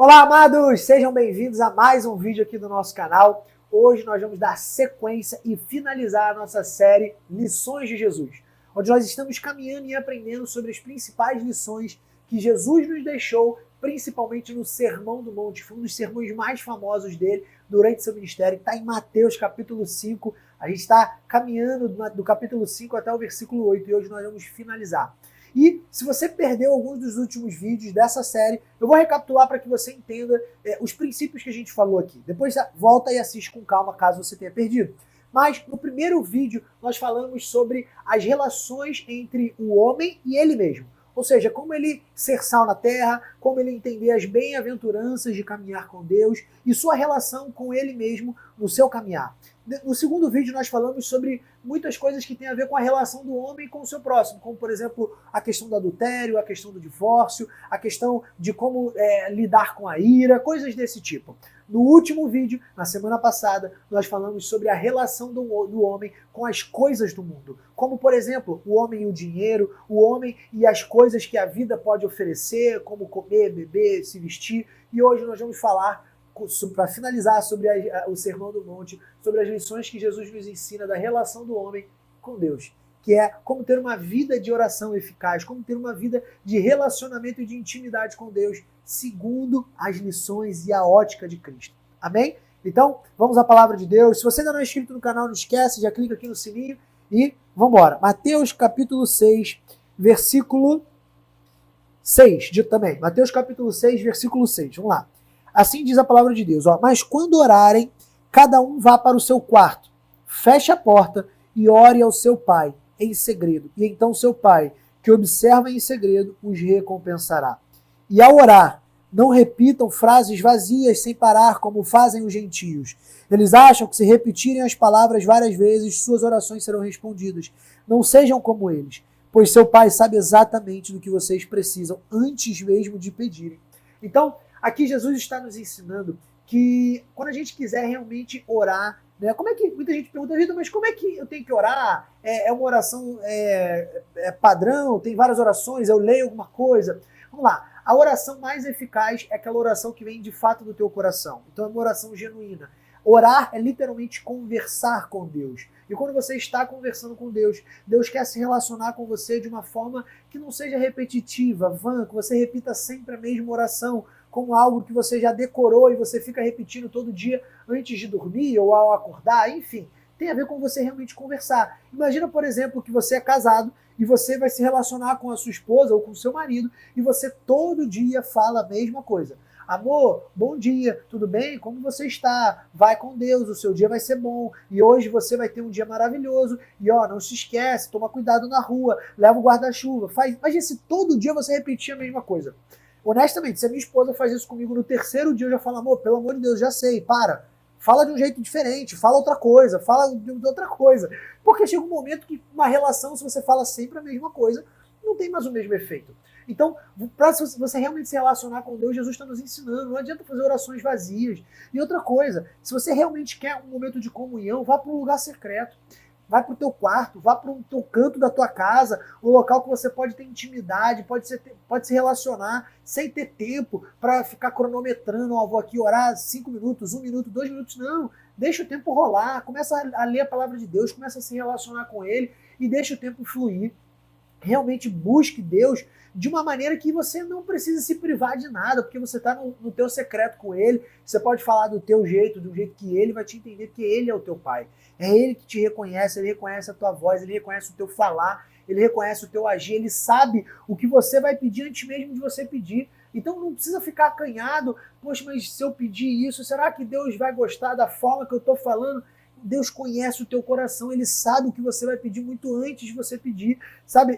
Olá, amados! Sejam bem-vindos a mais um vídeo aqui do nosso canal. Hoje nós vamos dar sequência e finalizar a nossa série Lições de Jesus, onde nós estamos caminhando e aprendendo sobre as principais lições que Jesus nos deixou, principalmente no Sermão do Monte. Foi um dos sermões mais famosos dele durante seu ministério, que está em Mateus capítulo 5. A gente está caminhando do capítulo 5 até o versículo 8 e hoje nós vamos finalizar. E se você perdeu alguns dos últimos vídeos dessa série, eu vou recapitular para que você entenda os princípios que a gente falou aqui. Depois volta e assiste com calma caso você tenha perdido. Mas no primeiro vídeo nós falamos sobre as relações entre o homem e ele mesmo. Ou seja, como ele ser sal na terra, como ele entender as bem-aventuranças de caminhar com Deus e sua relação com ele mesmo no seu caminhar. No segundo vídeo nós falamos sobre muitas coisas que têm a ver com a relação do homem com o seu próximo, como por exemplo a questão do adultério, a questão do divórcio, a questão de como lidar com a ira, coisas desse tipo. No último vídeo, na semana passada, nós falamos sobre a relação do homem com as coisas do mundo, como por exemplo o homem e o dinheiro, o homem e as coisas que a vida pode oferecer, como comer, beber, se vestir, e hoje nós vamos falar para finalizar sobre o Sermão do Monte, sobre as lições que Jesus nos ensina da relação do homem com Deus, que é como ter uma vida de oração eficaz, como ter uma vida de relacionamento e de intimidade com Deus, segundo as lições e a ótica de Cristo. Amém? Então, vamos à palavra de Deus. Se você ainda não é inscrito no canal, não esquece, já clica aqui no sininho e vamos embora. Mateus capítulo 6, versículo 6, dito também. Mateus capítulo 6, versículo 6. Vamos lá. Assim diz a palavra de Deus, mas quando orarem, cada um vá para o seu quarto, feche a porta e ore ao seu pai em segredo. E então seu pai, que observa em segredo, os recompensará. E ao orar, não repitam frases vazias sem parar, como fazem os gentios. Eles acham que se repetirem as palavras várias vezes, suas orações serão respondidas. Não sejam como eles, pois seu pai sabe exatamente do que vocês precisam, antes mesmo de pedirem. Então, aqui Jesus está nos ensinando que quando a gente quiser realmente orar, né, como é que muita gente pergunta, Vitor, mas como é que eu tenho que orar? É uma oração padrão? Tem várias orações? Eu leio alguma coisa? Vamos lá. A oração mais eficaz é aquela oração que vem de fato do teu coração. Então é uma oração genuína. Orar é literalmente conversar com Deus. E quando você está conversando com Deus, Deus quer se relacionar com você de uma forma que não seja repetitiva, vã, que você repita sempre a mesma oração, como algo que você já decorou e você fica repetindo todo dia antes de dormir ou ao acordar, enfim. Tem a ver com você realmente conversar. Imagina, por exemplo, que você é casado e você vai se relacionar com a sua esposa ou com o seu marido e você todo dia fala a mesma coisa. Amor, bom dia, tudo bem? Como você está? Vai com Deus, o seu dia vai ser bom. E hoje você vai ter um dia maravilhoso. E não se esquece, toma cuidado na rua, leva o guarda-chuva. Imagina se todo dia você repetir a mesma coisa. Honestamente, se a minha esposa faz isso comigo no terceiro dia, eu já falo, amor, pelo amor de Deus, já sei, para. Fala de um jeito diferente, fala outra coisa, fala de outra coisa. Porque chega um momento que uma relação, se você fala sempre a mesma coisa, não tem mais o mesmo efeito. Então, para você realmente se relacionar com Deus, Jesus está nos ensinando, não adianta fazer orações vazias. E outra coisa, se você realmente quer um momento de comunhão, vá para um lugar secreto. Vai para o teu quarto, vá para o teu canto da tua casa, um local que você pode ter intimidade, pode se relacionar sem ter tempo para ficar cronometrando, vou aqui orar 5 minutos, 1 minuto, 2 minutos, não. Deixa o tempo rolar, começa a ler a palavra de Deus, começa a se relacionar com Ele e deixa o tempo fluir. Realmente busque Deus de uma maneira que você não precisa se privar de nada, porque você está no teu secreto com Ele, você pode falar do teu jeito, do jeito que Ele vai te entender, porque Ele é o teu Pai. É Ele que te reconhece, Ele reconhece a tua voz, Ele reconhece o teu falar, Ele reconhece o teu agir, Ele sabe o que você vai pedir antes mesmo de você pedir. Então não precisa ficar acanhado, poxa, mas se eu pedir isso, será que Deus vai gostar da forma que eu estou falando? Deus conhece o teu coração, Ele sabe o que você vai pedir muito antes de você pedir. Sabe,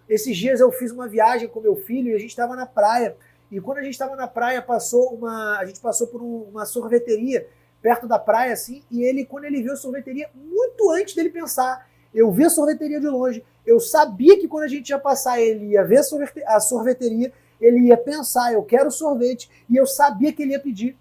esses dias eu fiz uma viagem com meu filho e a gente estava na praia. E quando a gente estava na praia, a gente passou por uma sorveteria perto da praia, assim, e quando ele viu a sorveteria, muito antes dele pensar, eu vi a sorveteria de longe, eu sabia que quando a gente ia passar, ele ia ver a sorveteria, ele ia pensar, eu quero sorvete, e eu sabia que ele ia pedir.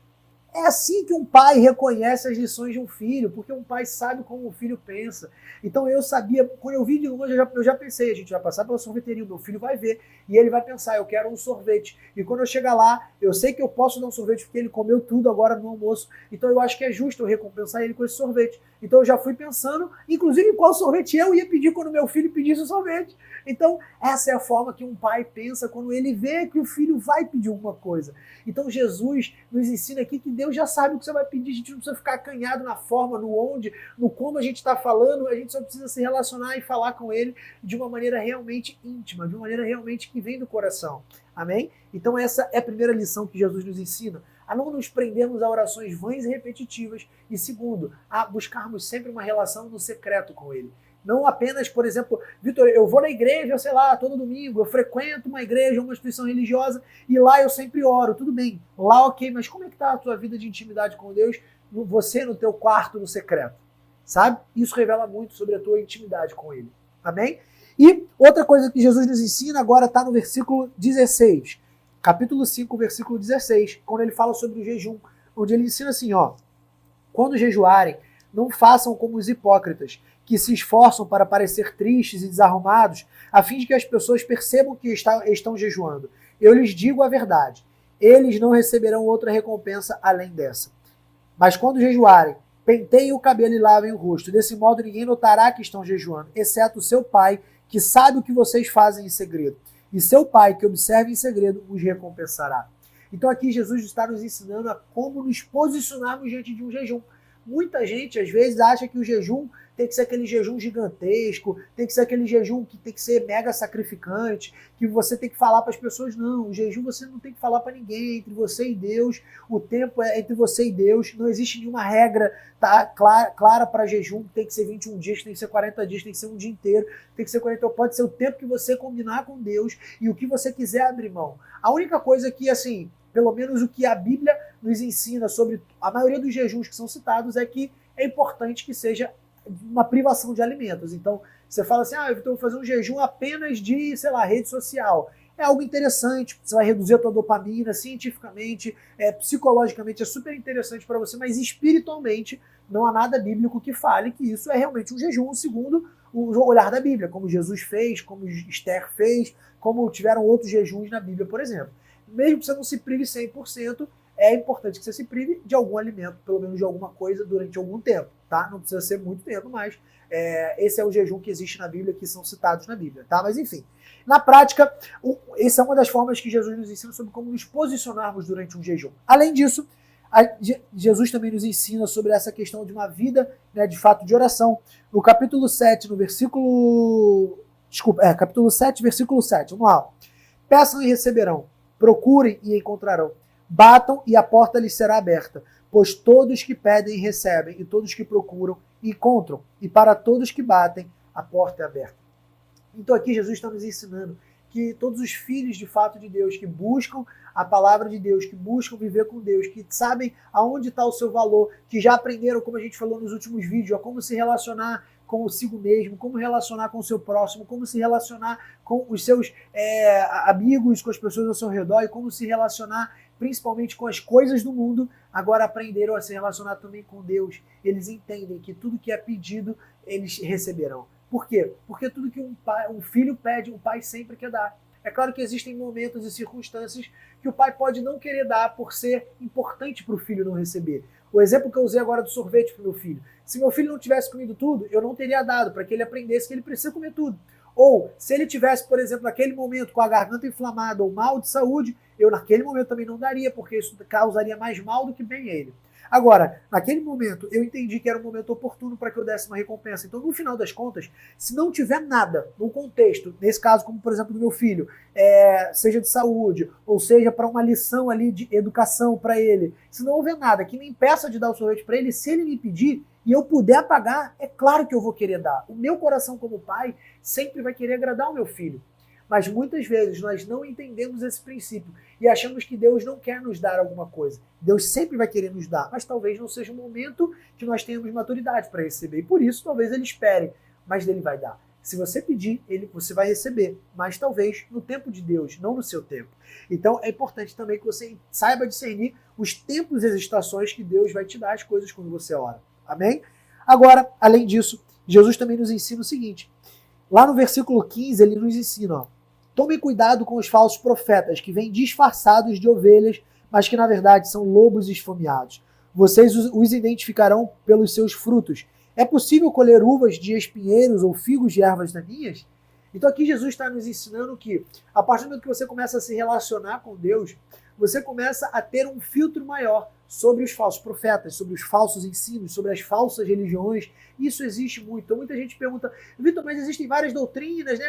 É assim que um pai reconhece as lições de um filho, porque um pai sabe como o filho pensa. Então eu sabia, quando eu vi de longe, eu já pensei, a gente vai passar pela sorveteria, o meu filho vai ver, e ele vai pensar, eu quero um sorvete. E quando eu chegar lá, eu sei que eu posso dar um sorvete, porque ele comeu tudo agora no almoço, então eu acho que é justo eu recompensar ele com esse sorvete. Então eu já fui pensando, inclusive, em qual sorvete eu ia pedir quando meu filho pedisse o sorvete. Então essa é a forma que um pai pensa quando ele vê que o filho vai pedir alguma coisa. Então Jesus nos ensina aqui que Deus já sabe o que você vai pedir, a gente não precisa ficar acanhado na forma, no onde, no como a gente está falando, a gente só precisa se relacionar e falar com ele de uma maneira realmente íntima, de uma maneira realmente que vem do coração. Amém? Então essa é a primeira lição que Jesus nos ensina, a não nos prendermos a orações vãs e repetitivas, e segundo, a buscarmos sempre uma relação no secreto com ele. Não apenas, por exemplo, Vitor, eu vou na igreja, sei lá, todo domingo, eu frequento uma igreja, uma instituição religiosa, e lá eu sempre oro, tudo bem. Lá ok, mas como é que está a tua vida de intimidade com Deus, você no teu quarto, no secreto? Sabe? Isso revela muito sobre a tua intimidade com ele. Amém? E outra coisa que Jesus nos ensina agora está no versículo 16. Capítulo 5, versículo 16, quando ele fala sobre o jejum, onde ele ensina assim, ó, quando jejuarem, não façam como os hipócritas, que se esforçam para parecer tristes e desarrumados, a fim de que as pessoas percebam que estão jejuando. Eu lhes digo a verdade, eles não receberão outra recompensa além dessa. Mas quando jejuarem, penteiem o cabelo e lavem o rosto. Desse modo ninguém notará que estão jejuando, exceto o seu pai, que sabe o que vocês fazem em segredo. E seu pai, que observa em segredo, os recompensará. Então aqui Jesus está nos ensinando a como nos posicionarmos diante de um jejum. Muita gente, às vezes, acha que o jejum tem que ser aquele jejum gigantesco, tem que ser aquele jejum que tem que ser mega sacrificante, que você tem que falar para as pessoas. Não, o jejum você não tem que falar para ninguém, entre você e Deus, o tempo é entre você e Deus, não existe nenhuma regra tá, clara para jejum, tem que ser 21 dias, tem que ser 40 dias, tem que ser um dia inteiro, tem que ser 40, pode ser o tempo que você combinar com Deus e o que você quiser abrir mão. A única coisa que, assim, pelo menos o que a Bíblia nos ensina sobre a maioria dos jejuns que são citados é que é importante que seja uma privação de alimentos. Então, você fala assim, eu vou fazer um jejum apenas de, sei lá, rede social. É algo interessante, você vai reduzir a tua dopamina cientificamente, psicologicamente, é super interessante para você, mas espiritualmente não há nada bíblico que fale que isso é realmente um jejum segundo o olhar da Bíblia, como Jesus fez, como Esther fez, como tiveram outros jejuns na Bíblia, por exemplo. Mesmo que você não se prive 100%, é importante que você se prive de algum alimento, pelo menos de alguma coisa, durante algum tempo, tá? Não precisa ser muito tempo, mas esse é o jejum que existe na Bíblia, que são citados na Bíblia, tá? Mas enfim, na prática, essa é uma das formas que Jesus nos ensina sobre como nos posicionarmos durante um jejum. Além disso, Jesus também nos ensina sobre essa questão de uma vida, né, de fato de oração. No capítulo 7, no versículo... capítulo 7, versículo 7, vamos lá. Peçam e receberão, procurem e encontrarão. Batam e a porta lhes será aberta, pois todos que pedem recebem, e todos que procuram encontram, e para todos que batem, a porta é aberta. Então aqui Jesus está nos ensinando que todos os filhos de fato de Deus, que buscam a palavra de Deus, que buscam viver com Deus, que sabem aonde está o seu valor, que já aprenderam, como a gente falou nos últimos vídeos, a como se relacionar consigo mesmo, como relacionar com o seu próximo, como se relacionar com os seus amigos, com as pessoas ao seu redor e como se relacionar principalmente com as coisas do mundo, agora aprenderam a se relacionar também com Deus. Eles entendem que tudo que é pedido, eles receberão. Por quê? Porque tudo que um filho pede, o pai sempre quer dar. É claro que existem momentos e circunstâncias que o pai pode não querer dar por ser importante para o filho não receber. O exemplo que eu usei agora do sorvete para o meu filho. Se meu filho não tivesse comido tudo, eu não teria dado para que ele aprendesse que ele precisa comer tudo. Ou, se ele tivesse, por exemplo, naquele momento com a garganta inflamada ou mal de saúde, eu naquele momento também não daria, porque isso causaria mais mal do que bem a ele. Agora, naquele momento, eu entendi que era um momento oportuno para que eu desse uma recompensa. Então, no final das contas, se não tiver nada no contexto, nesse caso, como por exemplo do meu filho, seja de saúde, ou seja para uma lição ali de educação para ele, se não houver nada que me impeça de dar o sorvete para ele, se ele me pedir e eu puder pagar, é claro que eu vou querer dar. O meu coração como pai sempre vai querer agradar o meu filho. Mas muitas vezes nós não entendemos esse princípio e achamos que Deus não quer nos dar alguma coisa. Deus sempre vai querer nos dar, mas talvez não seja o momento que nós tenhamos maturidade para receber. E por isso talvez Ele espere, mas Ele vai dar. Se você pedir, você vai receber, mas talvez no tempo de Deus, não no seu tempo. Então é importante também que você saiba discernir os tempos e as estações que Deus vai te dar as coisas quando você ora. Amém? Agora, além disso, Jesus também nos ensina o seguinte. Lá no versículo 15, ele nos ensina, ó, tome cuidado com os falsos profetas que vêm disfarçados de ovelhas, mas que na verdade são lobos esfomeados. Vocês os identificarão pelos seus frutos. É possível colher uvas de espinheiros ou figos de ervas daninhas? Então aqui Jesus está nos ensinando que a partir do momento que você começa a se relacionar com Deus, você começa a ter um filtro maior sobre os falsos profetas, sobre os falsos ensinos, sobre as falsas religiões. Isso existe muito. Então muita gente pergunta, Vitor, mas existem várias doutrinas, né?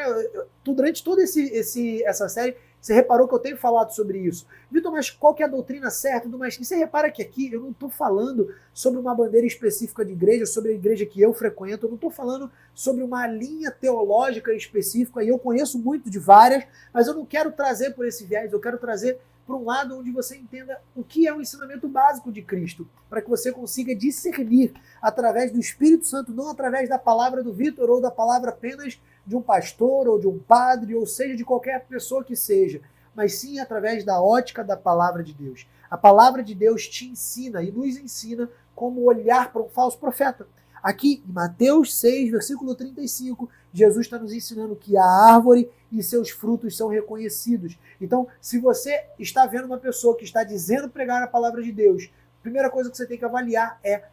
Durante toda essa série, você reparou que eu tenho falado sobre isso. Vitor, mas qual que é a doutrina certa? E você repara que aqui eu não estou falando sobre uma bandeira específica de igreja, sobre a igreja que eu frequento, eu não estou falando sobre uma linha teológica específica, e eu conheço muito de várias, mas eu não quero trazer por esse viés, eu quero trazer para um lado onde você entenda o que é o ensinamento básico de Cristo, para que você consiga discernir através do Espírito Santo, não através da palavra do Vitor ou da palavra apenas de um pastor ou de um padre, ou seja, de qualquer pessoa que seja, mas sim através da ótica da palavra de Deus. A palavra de Deus te ensina e nos ensina como olhar para um falso profeta. Aqui em Mateus 6, versículo 35, Jesus está nos ensinando que a árvore e seus frutos são reconhecidos. Então, se você está vendo uma pessoa que está dizendo pregar a palavra de Deus, a primeira coisa que você tem que avaliar é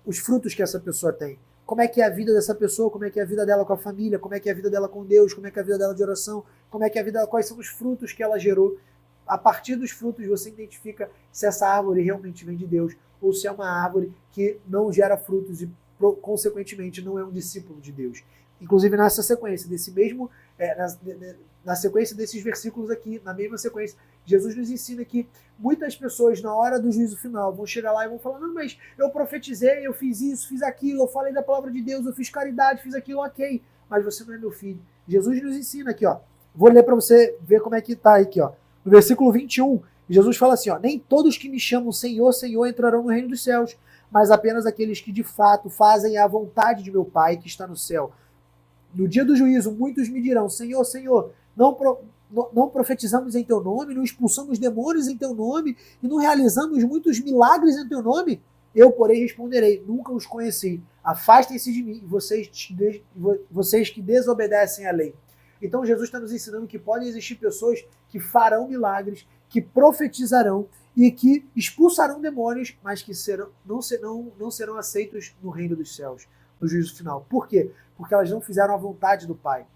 os frutos que essa pessoa tem. Como é que é a vida dessa pessoa, como é que é a vida dela com a família, como é que é a vida dela com Deus, como é que é a vida dela de oração, como é que é a vida, quais são os frutos que ela gerou. A partir dos frutos você identifica se essa árvore realmente vem de Deus ou se é uma árvore que não gera frutos e, consequentemente, não é um discípulo de Deus. Inclusive nessa sequência, na sequência desses versículos aqui, na mesma sequência, Jesus nos ensina que muitas pessoas, na hora do juízo final, vão chegar lá e vão falar, não, mas eu profetizei, eu fiz isso, fiz aquilo, eu falei da palavra de Deus, eu fiz caridade, fiz aquilo, ok, mas você não é meu filho. Jesus nos ensina aqui, ó, vou ler para você ver como é que tá aqui, ó. No versículo 21, Jesus fala assim, ó, nem todos que me chamam Senhor, Senhor entrarão no reino dos céus, mas apenas aqueles que de fato fazem a vontade de meu Pai que está no céu. No dia do juízo, muitos me dirão, Senhor, Senhor, não profetizamos em teu nome, não expulsamos demônios em teu nome e não realizamos muitos milagres em teu nome? Eu, porém, responderei, nunca os conheci. Afastem-se de mim, vocês que desobedecem à lei. Então Jesus está nos ensinando que podem existir pessoas que farão milagres, que profetizarão e que expulsarão demônios, mas que não serão aceitos no reino dos céus, no juízo final. Por quê? Porque elas não fizeram a vontade do Pai.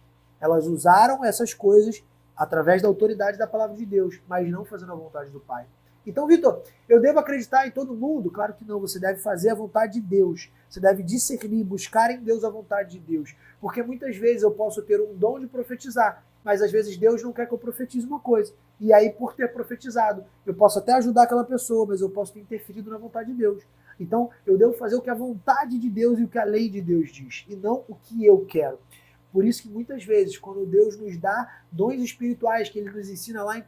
Elas usaram essas coisas através da autoridade da palavra de Deus, mas não fazendo a vontade do Pai. Então, Vitor, eu devo acreditar em todo mundo? Claro que não, você deve fazer a vontade de Deus. Você deve discernir, buscar em Deus a vontade de Deus. Porque muitas vezes eu posso ter um dom de profetizar, mas às vezes Deus não quer que eu profetize uma coisa. E aí, por ter profetizado, eu posso até ajudar aquela pessoa, mas eu posso ter interferido na vontade de Deus. Então, eu devo fazer o que a vontade de Deus e o que a lei de Deus diz, e não o que eu quero. Por isso que muitas vezes, quando Deus nos dá dons espirituais, que Ele nos ensina lá em 1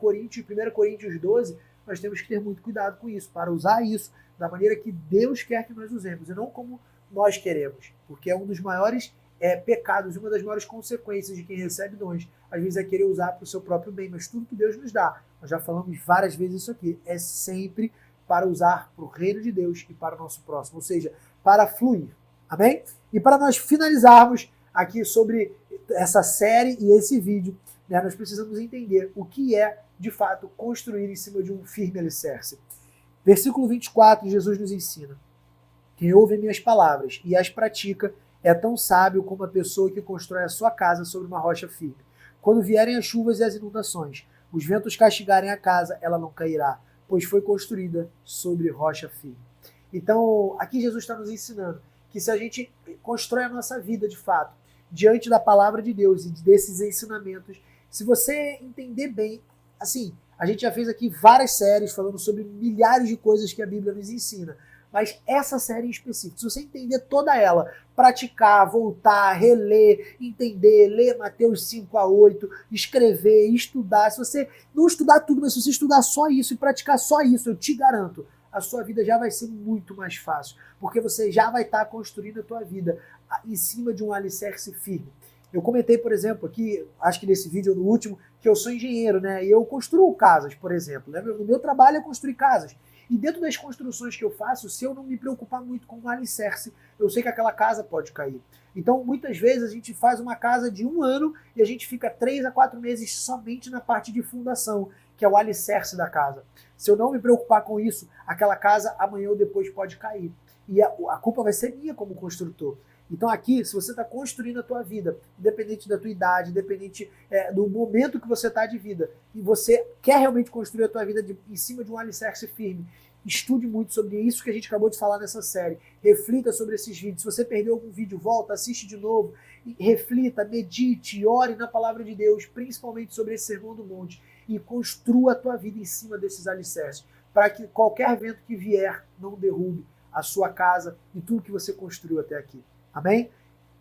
Coríntios 12, nós temos que ter muito cuidado com isso, para usar isso da maneira que Deus quer que nós usemos, e não como nós queremos. Porque é um dos maiores pecados, uma das maiores consequências de quem recebe dons. Às vezes é querer usar para o seu próprio bem, mas tudo que Deus nos dá, nós já falamos várias vezes isso aqui, é sempre para usar para o reino de Deus e para o nosso próximo, ou seja, para fluir. Amém? E para nós finalizarmos aqui sobre essa série e esse vídeo, né, nós precisamos entender o que é, de fato, construir em cima de um firme alicerce. Versículo 24, Jesus nos ensina: quem ouve minhas palavras e as pratica é tão sábio como a pessoa que constrói a sua casa sobre uma rocha firme. Quando vierem as chuvas e as inundações, os ventos castigarem a casa, ela não cairá, pois foi construída sobre rocha firme. Então, aqui Jesus está nos ensinando que se a gente constrói a nossa vida, de fato, diante da palavra de Deus e desses ensinamentos, se você entender bem, assim, a gente já fez aqui várias séries falando sobre milhares de coisas que a Bíblia nos ensina, mas essa série em específico, se você entender toda ela, praticar, voltar, reler, entender, ler Mateus 5-8, escrever, estudar, se você não estudar tudo, mas se você estudar só isso e praticar só isso, eu te garanto, a sua vida já vai ser muito mais fácil, porque você já vai estar construindo a tua vida em cima de um alicerce firme. Eu comentei, por exemplo, aqui, acho que nesse vídeo ou no último, que eu sou engenheiro, né? E eu construo casas, por exemplo. Né? O meu trabalho é construir casas. E dentro das construções que eu faço, se eu não me preocupar muito com o alicerce, eu sei que aquela casa pode cair. Então, muitas vezes, a gente faz uma casa de 1 ano e a gente fica 3 a 4 meses somente na parte de fundação, que é o alicerce da casa. Se eu não me preocupar com isso, aquela casa amanhã ou depois pode cair. E a culpa vai ser minha como construtor. Então aqui, se você está construindo a tua vida, independente da tua idade, independente do momento que você está de vida, e você quer realmente construir a tua vida em cima de um alicerce firme, estude muito sobre isso que a gente acabou de falar nessa série. Reflita sobre esses vídeos. Se você perdeu algum vídeo, volta, assiste de novo. Reflita, medite, ore na palavra de Deus, principalmente sobre esse Sermão do Monte, e construa a tua vida em cima desses alicerces, para que qualquer vento que vier não derrube a sua casa e tudo que você construiu até aqui. Amém?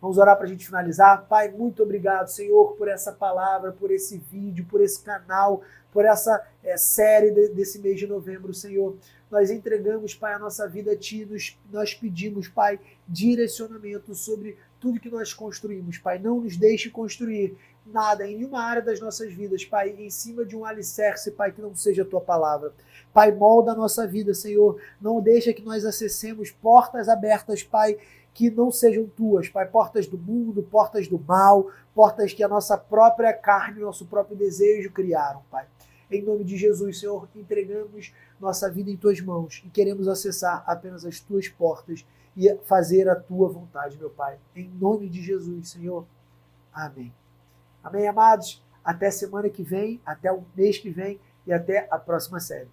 Vamos orar para a gente finalizar. Pai, muito obrigado, Senhor, por essa palavra, por esse vídeo, por esse canal, por essa série desse mês de novembro, Senhor. Nós entregamos, Pai, a nossa vida a Ti, nós pedimos, Pai, direcionamento sobre tudo que nós construímos, Pai. Não nos deixe construir nada em nenhuma área das nossas vidas, Pai, em cima de um alicerce, Pai, que não seja a Tua palavra. Pai, molda a nossa vida, Senhor. Não deixa que nós acessemos portas abertas, Pai, que não sejam Tuas, Pai, portas do mundo, portas do mal, portas que a nossa própria carne, nosso próprio desejo criaram, Pai. Em nome de Jesus, Senhor, entregamos nossa vida em Tuas mãos e queremos acessar apenas as Tuas portas e fazer a Tua vontade, meu Pai. Em nome de Jesus, Senhor. Amém. Amém, amados? Até semana que vem, até o mês que vem e até a próxima série.